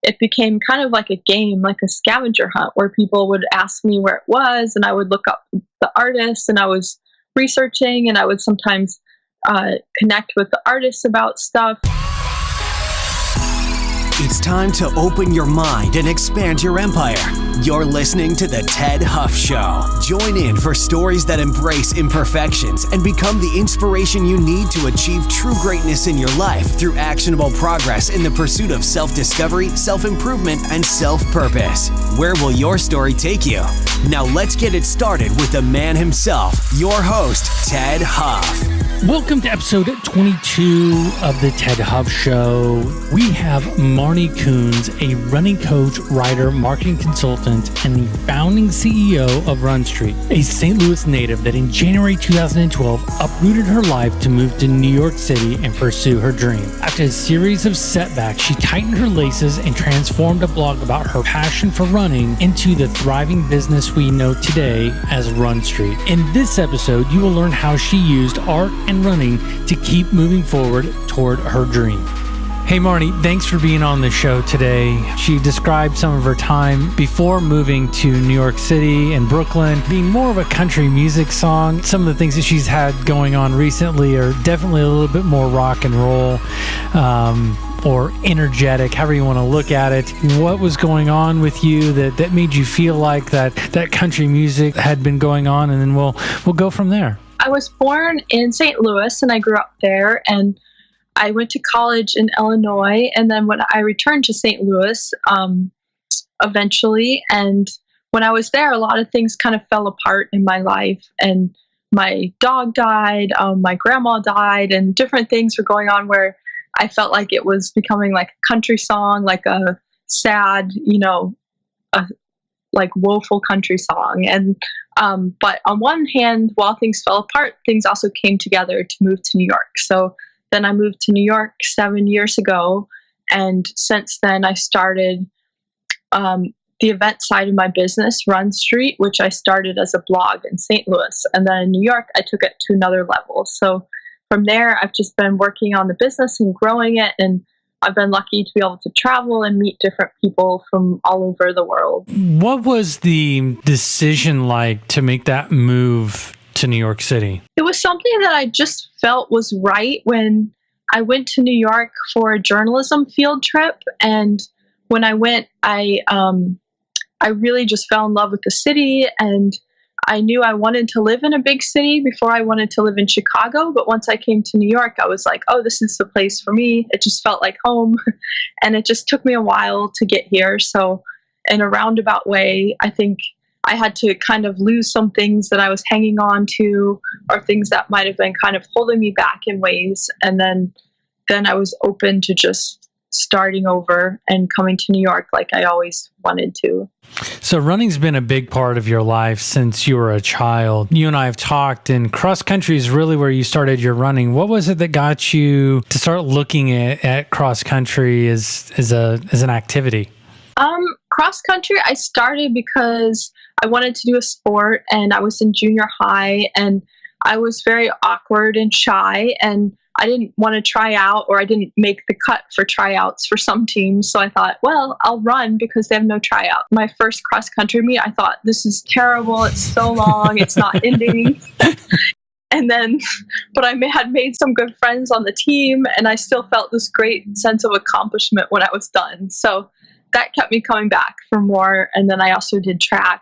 it became kind of like a game, like a scavenger hunt, where people would ask me where it was, and I would look up the artists, and I was researching, and I would sometimes connect with the artists about stuff. It's time to open your mind and expand your empire. You're listening to The Ted Huff Show. Join in for stories that embrace imperfections and become the inspiration you need to achieve true greatness in your life through actionable progress in the pursuit of self-discovery, self-improvement, and self-purpose. Where will your story take you? Now let's get it started with the man himself, your host, Ted Huff. Welcome to episode 22 of The Ted Huff Show. We have Marnie Kunz, a running coach, writer, marketing consultant, and the founding CEO of Runstreet, a St. Louis native that in January 2012 uprooted her life to move to New York City and pursue her dream. After a series of setbacks, she tightened her laces and transformed a blog about her passion for running into the thriving business we know today as Runstreet. In this episode, you will learn how she used art and running to keep moving forward toward her dream. Hey Marnie, thanks for being on the show today. She described some of her time before moving to New York City and Brooklyn, being more of a country music song. Some of the things that she's had going on recently are definitely a little bit more rock and roll, or energetic, however you want to look at it. What was going on with you that made you feel like that country music had been going on? And then we'll go from there. I was born in St. Louis, and I grew up there, and I went to college in Illinois, and then when I returned to St. Louis, eventually, and when I was there, a lot of things kind of fell apart in my life, and my dog died, my grandma died, and different things were going on where I felt like it was becoming like a country song, like a sad, like woeful country song. And but on one hand, while things fell apart, things also came together to move to New York. So then I moved to New York 7 years ago, and since then I started the event side of my business, Runstreet, which I started as a blog in St. Louis, and then in New York I took it to another level. So from there, I've just been working on the business and growing it, and I've been lucky to be able to travel and meet different people from all over the world. What was the decision like to make that move to New York City? It was something that I just felt was right when I went to New York for a journalism field trip. And when I went, I really just fell in love with the city, and I knew I wanted to live in a big city before I wanted to live in Chicago. But once I came to New York, I was like, oh, this is the place for me. It just felt like home. And it just took me a while to get here. So in a roundabout way, I think I had to kind of lose some things that I was hanging on to, or things that might have been kind of holding me back in ways. And then I was open to just starting over and coming to New York like I always wanted to. So running's been a big part of your life since you were a child. You and I have talked, and cross country is really where you started your running. What was it that got you to start looking at cross country as an activity? Cross country, I started because I wanted to do a sport, and I was in junior high, and I was very awkward and shy, and I didn't want to try out, or I didn't make the cut for tryouts for some teams. So I thought, well, I'll run because they have no tryout. My first cross country meet, I thought, this is terrible. It's so long. It's not ending. And then, but I had made some good friends on the team, and I still felt this great sense of accomplishment when I was done. So that kept me coming back for more. And then I also did track,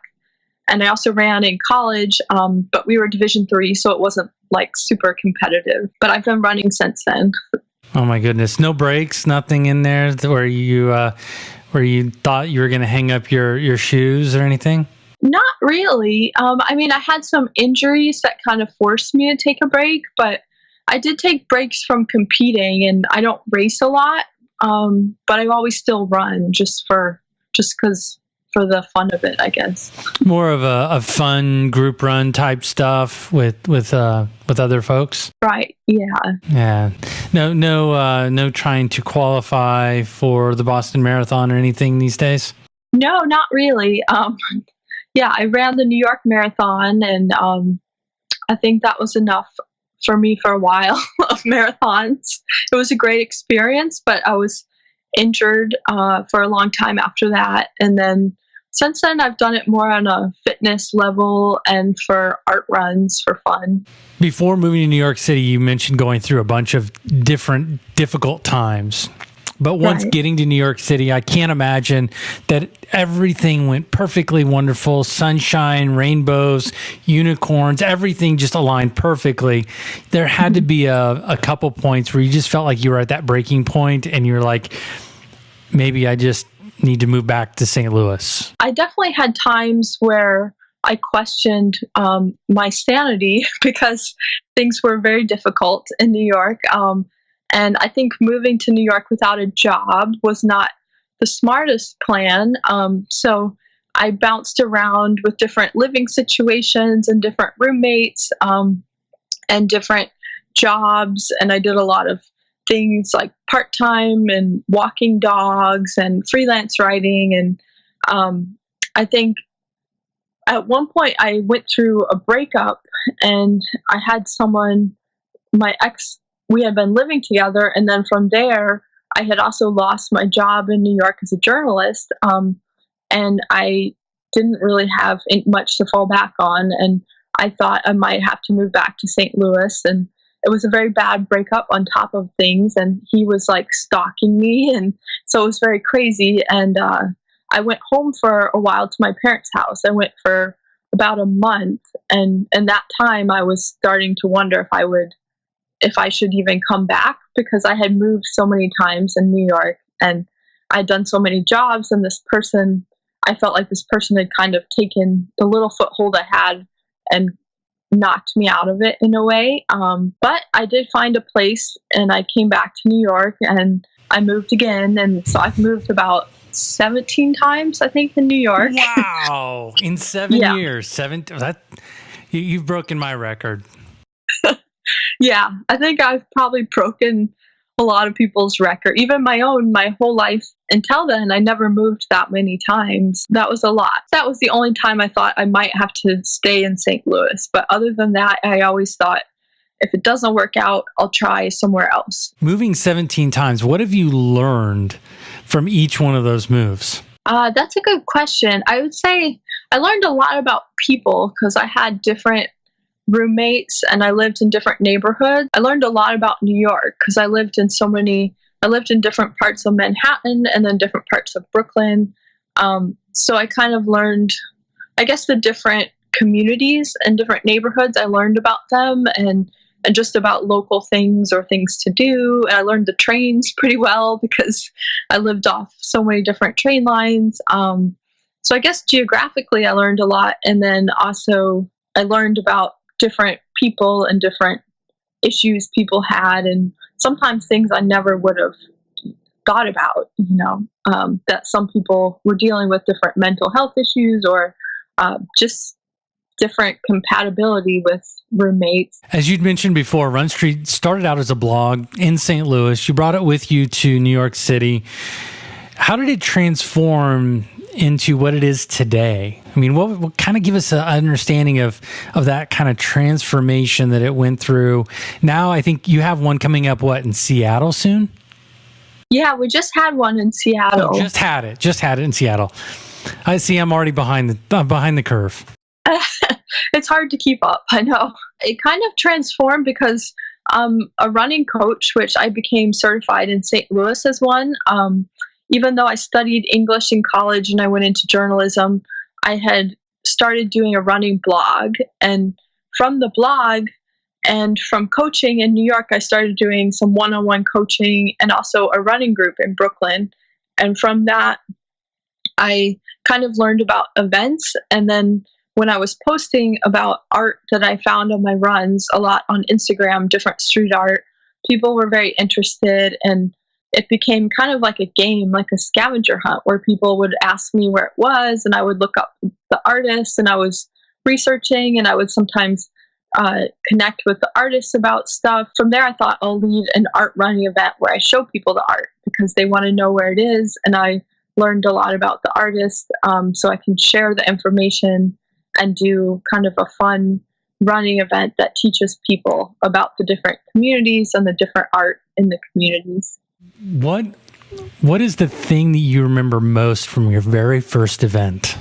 and I also ran in college, but we were Division III, so it wasn't like super competitive. But I've been running since then. Oh my goodness! No breaks, nothing in there where you thought you were going to hang up your shoes or anything. Not really. I mean, I had some injuries that kind of forced me to take a break, but I did take breaks from competing, and I don't race a lot. But I always still run just because for the fun of it, I guess. More of a fun group run type stuff with other folks. Right. Yeah. Yeah. No trying to qualify for the Boston Marathon or anything these days. No, not really. Yeah, I ran the New York Marathon, and I think that was enough for me for a while of marathons. It was a great experience, but I was injured for a long time after that. And then since then, I've done it more on a fitness level and for art runs for fun. Before moving to New York City, you mentioned going through a bunch of different difficult times. But once getting to New York City, I can't imagine that everything went perfectly wonderful. Sunshine, rainbows, unicorns, everything just aligned perfectly. There had to be a couple points where you just felt like you were at that breaking point and you're like, maybe I just need to move back to St. Louis. I definitely had times where I questioned my sanity because things were very difficult in New York. And I think moving to New York without a job was not the smartest plan. So I bounced around with different living situations and different roommates and different jobs. And I did a lot of things like part-time and walking dogs and freelance writing. And I think at one point I went through a breakup and I had someone, my ex, we had been living together, and then from there, I had also lost my job in New York as a journalist, and I didn't really have much to fall back on, and I thought I might have to move back to St. Louis, and it was a very bad breakup on top of things, and he was like stalking me, and so it was very crazy, and I went home for a while to my parents' house. I went for about a month, and in that time, I was starting to wonder if I should even come back, because I had moved so many times in New York and I'd done so many jobs, and I felt like this person had kind of taken the little foothold I had and knocked me out of it in a way. But I did find a place and I came back to New York and I moved again. And so I've moved about 17 times, I think, in New York. Wow. In 7 years, you've broken my record. Yeah, I think I've probably broken a lot of people's record, even my own. My whole life until then, I never moved that many times. That was a lot. That was the only time I thought I might have to stay in St. Louis. But other than that, I always thought, if it doesn't work out, I'll try somewhere else. Moving 17 times, what have you learned from each one of those moves? That's a good question. I would say I learned a lot about people because I had different roommates and I lived in different neighborhoods. I learned a lot about New York because I lived in different parts of Manhattan and then different parts of Brooklyn. So I kind of learned, I guess, the different communities and different neighborhoods. I learned about them and just about local things or things to do. And I learned the trains pretty well because I lived off so many different train lines. So I guess geographically I learned a lot. And then also I learned about different people and different issues people had, and sometimes things I never would have thought about, that some people were dealing with different mental health issues or just different compatibility with roommates. As you'd mentioned before, Runstreet started out as a blog in St. Louis. You brought it with you to New York City. How did it transform into what it is today? I mean, what kind of give us an understanding of that kind of transformation that it went through? Now, I think you have one coming up, in Seattle soon? Yeah, we just had one in Seattle. Oh, just had it in Seattle. I see. I'm already behind the curve. It's hard to keep up. I know. It kind of transformed because a running coach, which I became certified in St. Louis as one. Even though I studied English in college and I went into journalism, I had started doing a running blog. And from the blog and from coaching in New York, I started doing some one-on-one coaching and also a running group in Brooklyn. And from that, I kind of learned about events. And then when I was posting about art that I found on my runs a lot on Instagram, different street art, people were very interested, and it became kind of like a game, like a scavenger hunt, where people would ask me where it was, and I would look up the artist, and I was researching, and I would sometimes connect with the artists about stuff. From there, I thought I'll lead an art running event where I show people the art because they want to know where it is, and I learned a lot about the artist, so I can share the information and do kind of a fun running event that teaches people about the different communities and the different art in the communities. What What is the thing that you remember most from your very first event?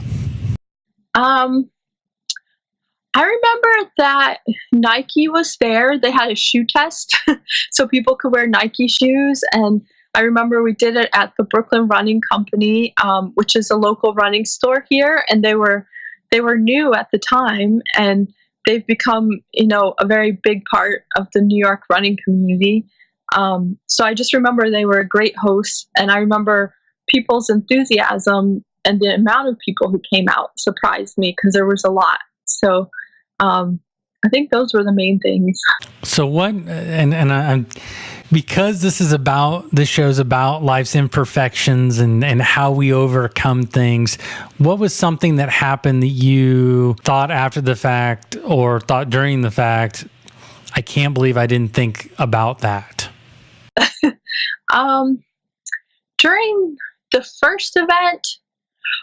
I remember that Nike was there. They had a shoe test so people could wear Nike shoes. And I remember we did it at the Brooklyn Running Company, which is a local running store here. And they were new at the time, and they've become, a very big part of the New York running community. So I just remember they were a great host. And I remember people's enthusiasm and the amount of people who came out surprised me because there was a lot. So I think those were the main things. So what, I'm because this show's about life's imperfections and how we overcome things. What was something that happened that you thought after the fact or thought during the fact, I can't believe I didn't think about that? During the first event,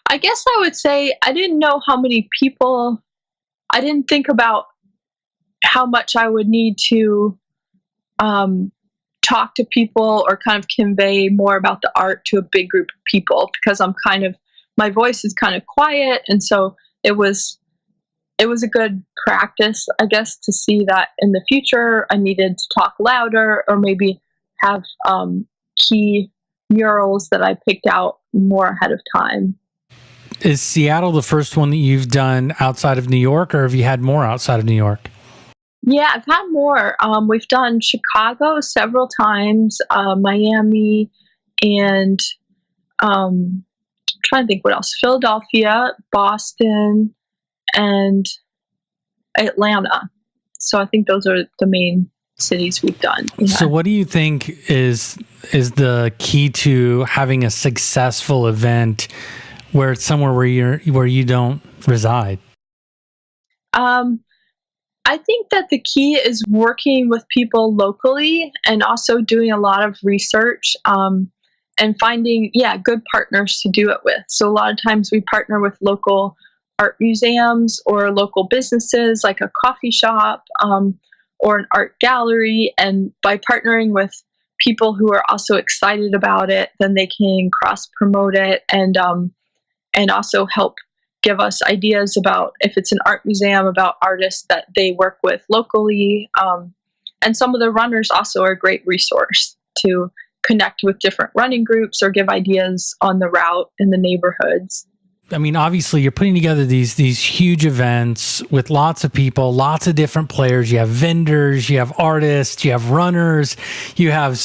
I guess I would say I didn't know how many people. I didn't think about how much I would need to talk to people or kind of convey more about the art to a big group of people, because my voice is kind of quiet. And so it was a good practice, I guess, to see that in the future I needed to talk louder or maybe have key murals that I picked out more ahead of time. Is Seattle the first one that you've done outside of New York, or have you had more outside of New York? Yeah, I've had more. We've done Chicago several times, Miami, and I'm trying to think what else. Philadelphia, Boston, and Atlanta. So I think those are the main cities we've done. Yeah. So what do you think is the key to having a successful event where it's somewhere where you don't reside? I think that the key is working with people locally and also doing a lot of research and finding, good partners to do it with. So a lot of times we partner with local art museums or local businesses like a coffee shop or an art gallery. And by partnering with people who are also excited about it, then they can cross-promote it and also help give us ideas about, if it's an art museum, about artists that they work with locally. And some of the runners also are a great resource to connect with different running groups or give ideas on the route in the neighborhoods. I mean, obviously, you're putting together these huge events with lots of people, lots of different players. You have vendors, you have artists, you have runners, you have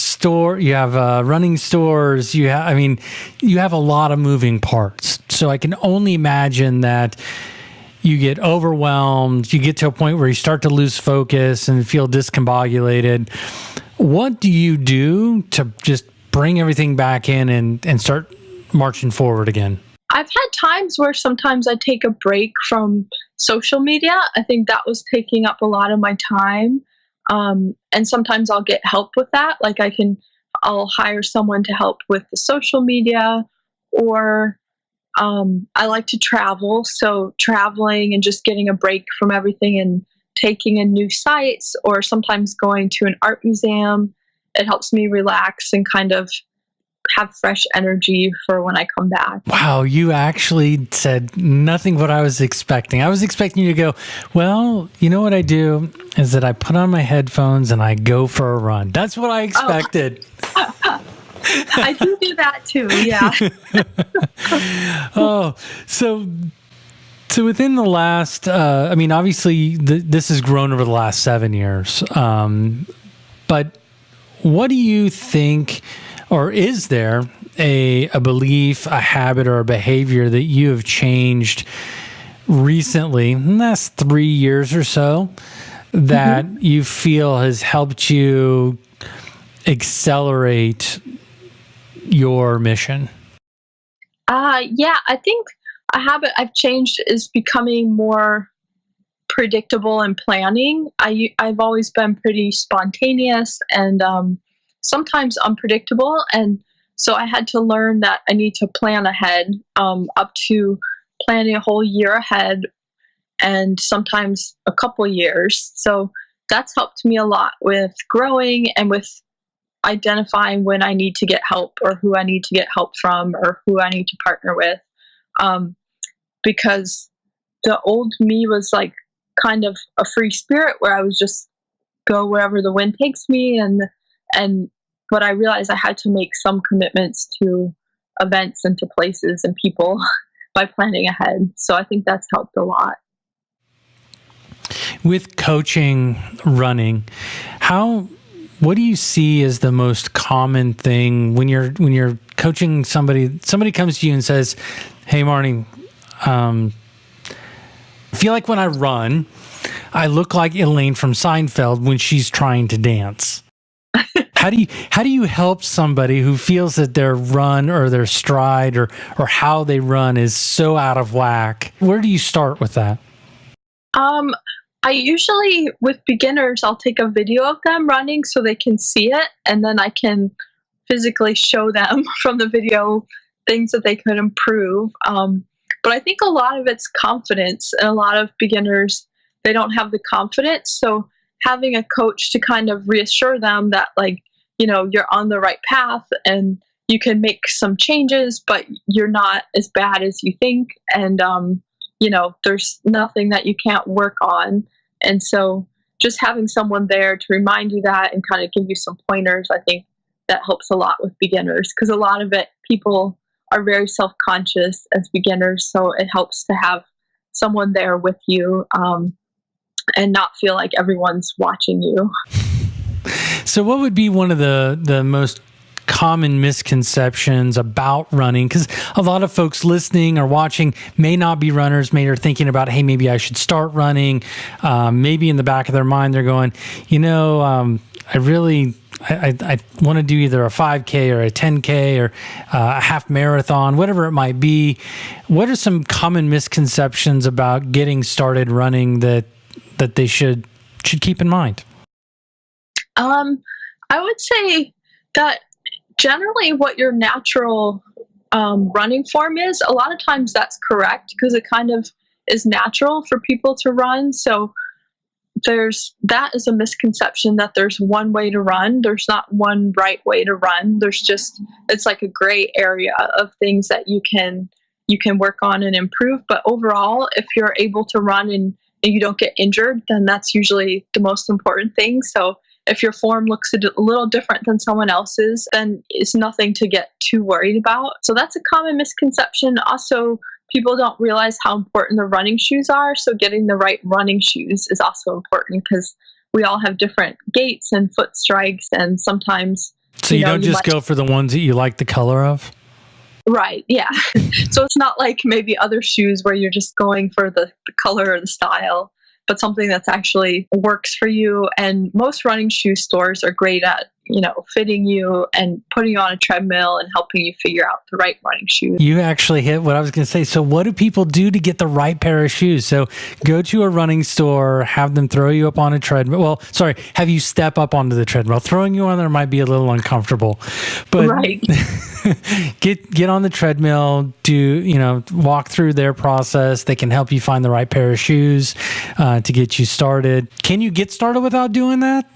running stores. You have a lot of moving parts. So I can only imagine that you get overwhelmed. You get to a point where you start to lose focus and feel discombobulated. What do you do to just bring everything back in and start marching forward again? I've had times where sometimes I take a break from social media. I think that was taking up a lot of my time. And sometimes I'll get help with that. Like I'll hire someone to help with the social media, or I like to travel. So traveling and just getting a break from everything and taking in new sites, or sometimes going to an art museum. It helps me relax and kind of have fresh energy for when I come back. Wow, you actually said nothing what I was expecting. I was expecting you to go, well, you know what I do is that I put on my headphones and I go for a run. That's what I expected. I do that too, yeah. So within the last, obviously this has grown over the last 7 years. But what do you think, or is there a belief, a habit, or a behavior that you have changed recently, in the last 3 years or so, that you feel has helped you accelerate your mission? I think a habit I've changed is becoming more predictable and planning. I've always been pretty spontaneous and sometimes unpredictable, and so I had to learn that I need to plan ahead, up to planning a whole year ahead, and sometimes a couple years. So that's helped me a lot with growing and with identifying when I need to get help or who I need to get help from or who I need to partner with. Because the old me was like kind of a free spirit where I was just go wherever the wind takes me. But I realized I had to make some commitments to events and to places and people by planning ahead. So I think that's helped a lot. With coaching running, what do you see as the most common thing when you're coaching somebody? Somebody comes to you and says, "Hey, Marnie, I feel like when I run, I look like Elaine from Seinfeld when she's trying to dance." How do you help somebody who feels that their run or their stride or how they run is so out of whack? Where do you start with that? I usually, with beginners, I'll take a video of them running so they can see it, and then I can physically show them from the video things that they could improve. But I think a lot of it's confidence, and a lot of beginners, they don't have the confidence. So having a coach to kind of reassure them that, like, you know, you're on the right path and you can make some changes, but you're not as bad as you think. And, you know, there's nothing that you can't work on. And so just having someone there to remind you that and kind of give you some pointers, I think that helps a lot with beginners, because a lot of it, people are very self-conscious as beginners. So it helps to have someone there with you and not feel like everyone's watching you. So what would be one of the most common misconceptions about running? Because a lot of folks listening or watching may not be runners, may are thinking about, hey, maybe I should start running. Maybe in the back of their mind, they're going, you know, I want to do either a 5K or a 10K or a half marathon, whatever it might be. What are some common misconceptions about getting started running that they should keep in mind? I would say that generally what your natural running form is, a lot of times that's correct because it kind of is natural for people to run. So that is a misconception that there's one way to run. There's not one right way to run. It's like a gray area of things that you can work on and improve. But overall, if you're able to run and you don't get injured, then that's usually the most important thing. So if your form looks a little different than someone else's, then it's nothing to get too worried about. So that's a common misconception. Also, people don't realize how important the running shoes are. So getting the right running shoes is also important because we all have different gaits and foot strikes, and sometimes... So you don't just go for the ones that you like the color of? Right, yeah. So it's not like maybe other shoes where you're just going for the color or the style, but something that's actually works for you. And most running shoe stores are great at, fitting you and putting you on a treadmill and helping you figure out the right running shoes. You actually hit what I was going to say. So what do people do to get the right pair of shoes? So go to a running store, have them throw you up on a treadmill. Well, sorry, have you step up onto the treadmill. Throwing you on there might be a little uncomfortable, but right. get on the treadmill, walk through their process. They can help you find the right pair of shoes to get you started. Can you get started without doing that?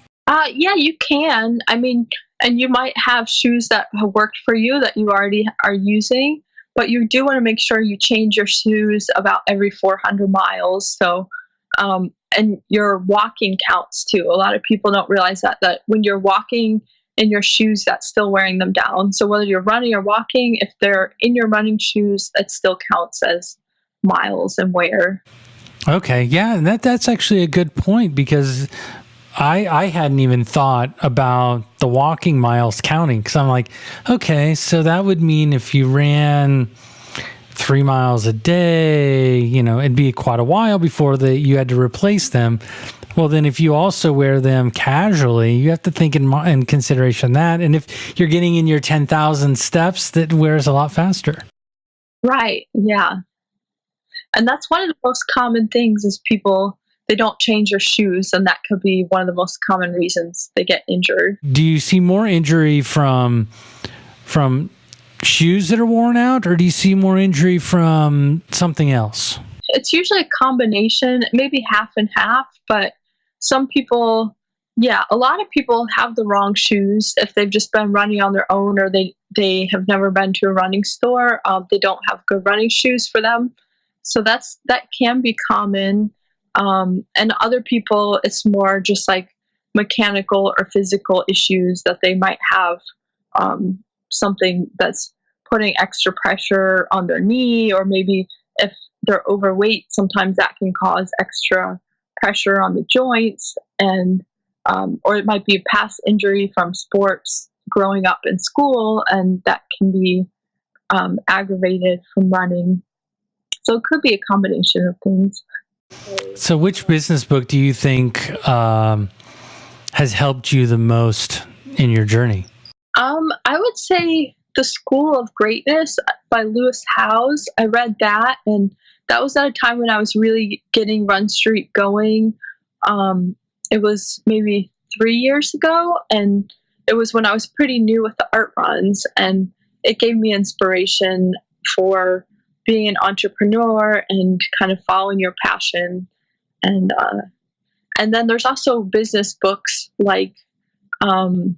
Yeah, you can. I mean, and you might have shoes that have worked for you that you already are using, but you do want to make sure you change your shoes about every 400 miles. So, and your walking counts too. A lot of people don't realize that when you're walking in your shoes, that's still wearing them down. So whether you're running or walking, if they're in your running shoes, that still counts as miles and wear. Okay. Yeah. And that's actually a good point, because I hadn't even thought about the walking miles counting, because I'm like, okay, so that would mean if you ran 3 miles a day, it'd be quite a while before you had to replace them. Well, then if you also wear them casually, you have to think in consideration that. And if you're getting in your 10,000 steps, that wears a lot faster. Right. Yeah. And that's one of the most common things is people, they don't change their shoes, and that could be one of the most common reasons they get injured. Do you see more injury from shoes that are worn out, or do you see more injury from something else? It's usually a combination, maybe half and half, but some people Yeah, a lot of people have the wrong shoes if they've just been running on their own, or they have never been to a running store. They don't have good running shoes for them, so that can be common. And other people, it's more just like mechanical or physical issues that they might have, something that's putting extra pressure on their knee, or maybe if they're overweight, sometimes that can cause extra pressure on the joints, and or it might be a past injury from sports growing up in school, and that can be aggravated from running. So it could be a combination of things. So which business book do you think has helped you the most in your journey? I would say The School of Greatness by Lewis Howes. I read that, and that was at a time when I was really getting Runstreet going. It was maybe 3 years ago, and it was when I was pretty new with the art runs, and it gave me inspiration for being an entrepreneur and kind of following your passion. And then there's also business books like The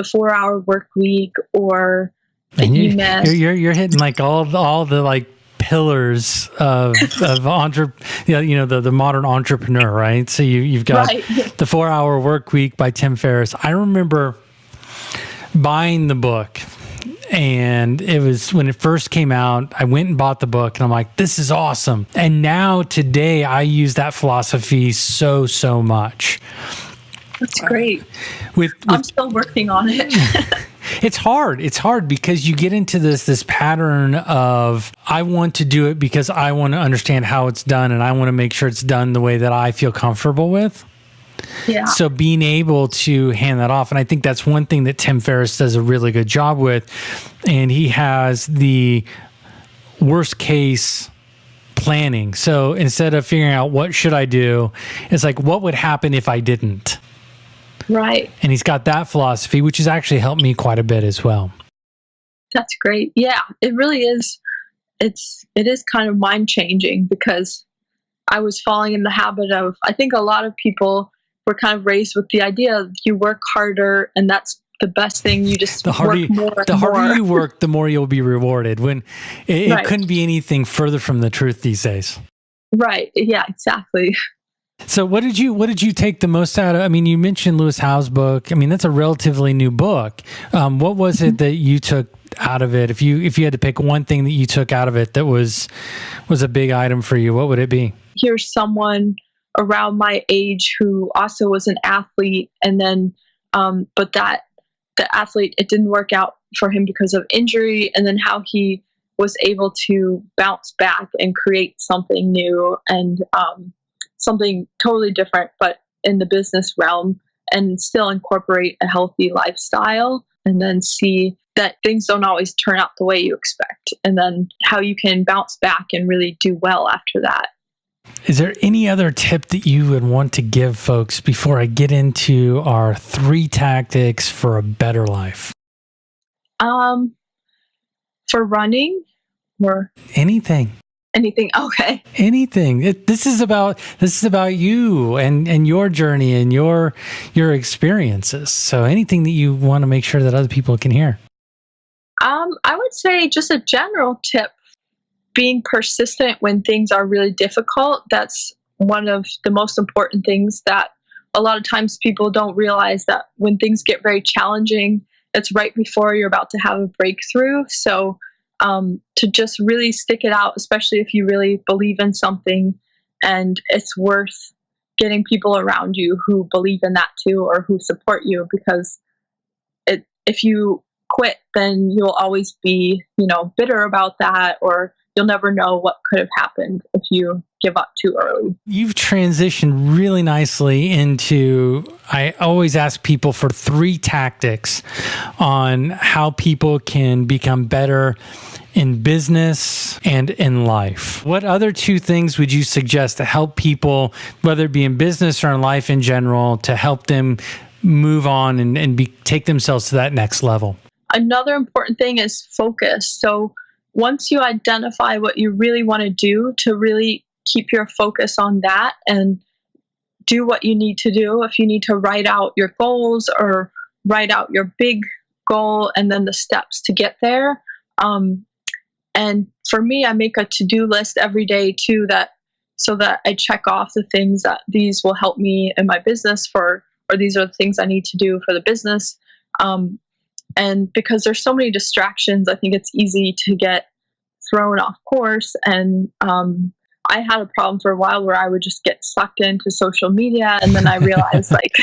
4-Hour Work Week, or And you're hitting like all the like pillars of the modern entrepreneur, right? So you've got Right. The 4-Hour Work Week by Tim Ferriss. I remember buying the book, and it was when it first came out. I went and bought the book, and I'm like, this is awesome. And now today I use that philosophy so much. That's great. With I'm still working on it. It's hard because you get into this pattern of, I want to do it because I want to understand how it's done, and I want to make sure it's done the way that I feel comfortable with. Yeah. So being able to hand that off, and I think that's one thing that Tim Ferriss does a really good job with, and he has the worst case planning. So instead of figuring out what should I do, it's like, what would happen if I didn't? Right. And he's got that philosophy, which has actually helped me quite a bit as well. That's great. Yeah, it really is. It is kind of mind changing, because I was falling in the habit of, I think a lot of people were kind of raised with the idea of you work harder and that's the best thing. You just work more. The harder you work, the more you'll be rewarded. When it couldn't be anything further from the truth these days. Right. Yeah, exactly. So what did you take the most out of? I mean, you mentioned Lewis Howes' book. I mean, that's a relatively new book. What was it that you took out of it? If you had to pick one thing that you took out of it that was a big item for you, what would it be? Here's someone around my age who also was an athlete, and then but that the athlete, it didn't work out for him because of injury, and then how he was able to bounce back and create something new, and something totally different, but in the business realm, and still incorporate a healthy lifestyle, and then see that things don't always turn out the way you expect, and then how you can bounce back and really do well after that. Is there any other tip that you would want to give folks before I get into our 3 tactics for a better life? For running, or anything. Okay. Anything. This is about you and your journey and your experiences. So anything that you want to make sure that other people can hear. I would say just a general tip: being persistent when things are really difficult. That's one of the most important things that a lot of times people don't realize, that when things get very challenging, it's right before you're about to have a breakthrough. So to just really stick it out, especially if you really believe in something, and it's worth getting people around you who believe in that too, or who support you, because if you quit, then you'll always be, bitter about that, or you'll never know what could have happened if you give up too early. You've transitioned really nicely into, I always ask people for 3 tactics on how people can become better in business and in life. What other 2 things would you suggest to help people, whether it be in business or in life in general, to help them move on and take themselves to that next level? Another important thing is focus. So once you identify what you really want to do, to really keep your focus on that, and do what you need to do. If you need to write out your goals or write out your big goal and then the steps to get there. And for me, I make a to-do list every day too, so that I check off the things that these will help me in my business or these are the things I need to do for the business. And because there's so many distractions, I think it's easy to get thrown off course. And I had a problem for a while where I would just get sucked into social media. And then I realized like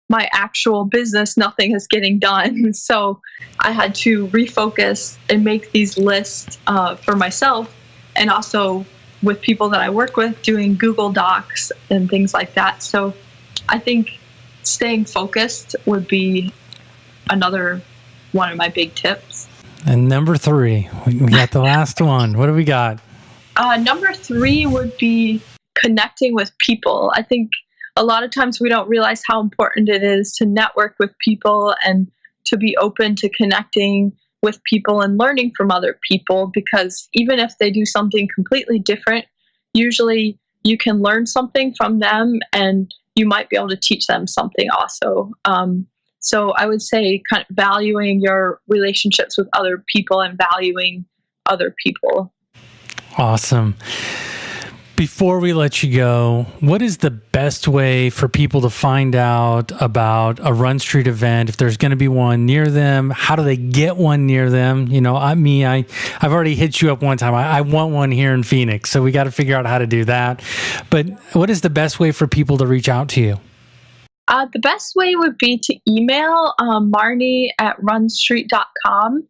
my actual business, nothing is getting done. So I had to refocus and make these lists for myself and also with people that I work with, doing Google Docs and things like that. So I think staying focused would be another one of my big tips. And number 3, we got the last one. What do we got? Number 3 would be connecting with people. I think a lot of times we don't realize how important it is to network with people and to be open to connecting with people and learning from other people, because even if they do something completely different, usually you can learn something from them and you might be able to teach them something also. So I would say kind of valuing your relationships with other people and valuing other people. Awesome. Before we let you go, what is the best way for people to find out about a Runstreet event? If there's going to be one near them, how do they get one near them? You know, I've already hit you up one time. I want one here in Phoenix, so we got to figure out how to do that. But what is the best way for people to reach out to you? The best way would be to email Marnie@runstreet.com.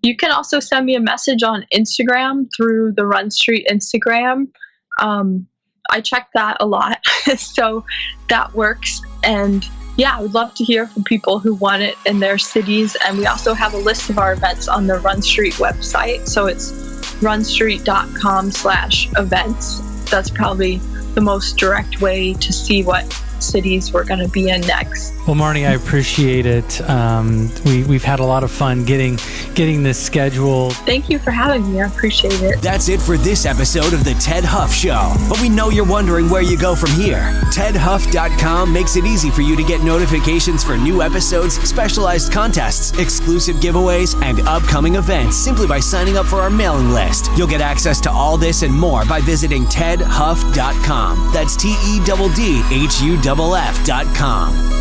You can also send me a message on Instagram through the Runstreet Instagram. I check that a lot, so that works. And yeah, I would love to hear from people who want it in their cities. And we also have a list of our events on the Runstreet website. So it's runstreet.com/events. That's probably the most direct way to see what cities we're going to be in next. Well, Marnie, I appreciate it. We've had a lot of fun getting this scheduled. Thank you for having me. I appreciate it. That's it for this episode of The Ted Huff Show. But we know you're wondering where you go from here. TedHuff.com makes it easy for you to get notifications for new episodes, specialized contests, exclusive giveaways, and upcoming events simply by signing up for our mailing list. You'll get access to all this and more by visiting TedHuff.com. That's TEDDHUFF.com.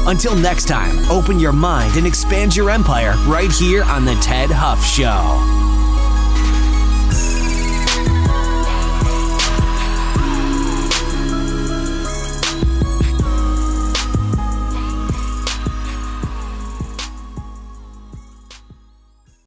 Until next time, open your mind and expand your empire right here on The Ted Huff Show.